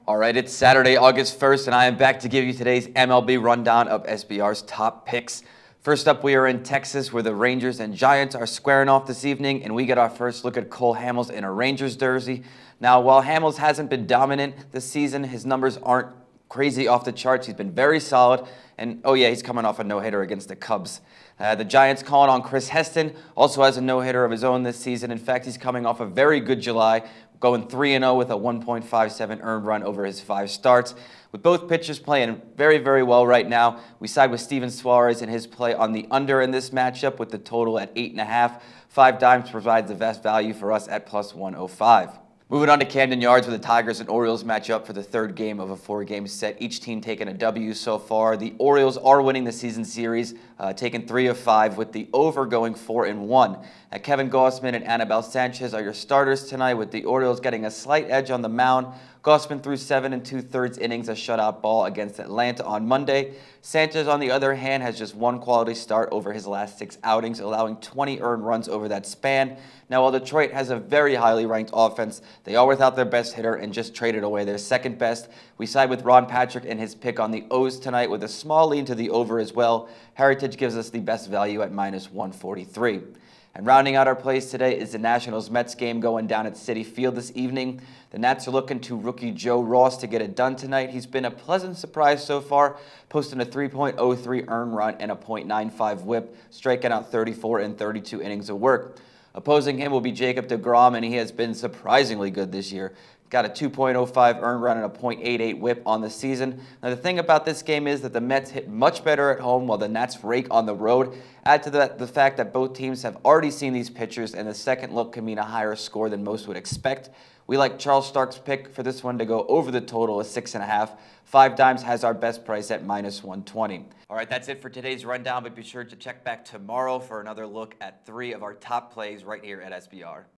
All right, it's Saturday, August 1st, and I am back to give you today's MLB rundown of SBR's top picks. First up, we are in Texas, where the Rangers and Giants are squaring off this evening, and we get our first look at Cole Hamels in a Rangers jersey. Now, while Hamels hasn't been dominant this season, his numbers aren't crazy off the charts. He's been very solid, and oh yeah, he's coming off a no-hitter against the Cubs. The Giants calling on Chris Heston, also has a no-hitter of his own this season. In fact, he's coming off a very good July, going 3-0 with a 1.57 earned run over his 5 starts. With both pitchers playing very, very well right now, we side with Steven Suarez in his play on the under in this matchup with the total at 8.5. 5 dimes provides the best value for us at plus 105. Moving on to Camden Yards, where the Tigers and Orioles match up for the third game of a 4-game set. Each team taking a W so far. The Orioles are winning the season series, taking 3 of 5, with the over going 4-1. Now, Kevin Gausman and Anibal Sanchez are your starters tonight, with the Orioles getting a slight edge on the mound. Gausman threw 7 2/3 innings, a shutout ball against Atlanta on Monday. Sanchez, on the other hand, has just 1 quality start over his last 6 outings, allowing 20 earned runs over that span. Now, while Detroit has a very highly ranked offense, they are without their best hitter and just traded away their second best. We side with Ron Patrick in his pick on the O's tonight, with a small lean to the over as well. Heritage gives us the best value at minus 143. And rounding out our plays today is the Nationals-Mets game going down at Citi Field this evening. The Nats are looking to rookie Joe Ross to get it done tonight. He's been a pleasant surprise so far, posting a 3.03 earned run and a .95 whip, striking out 34 in 32 innings of work. Opposing him will be Jacob deGrom, and he has been surprisingly good this year. Got a 2.05 earned run and a .88 whip on the season. Now, the thing about this game is that the Mets hit much better at home while the Nats rake on the road. Add to that the fact that both teams have already seen these pitchers, and the second look can mean a higher score than most would expect. We like Charles Stark's pick for this one to go over the total of 6.5. 5 dimes has our best price at minus 120. All right, that's it for today's rundown, but be sure to check back tomorrow for another look at 3 of our top plays right here at SBR.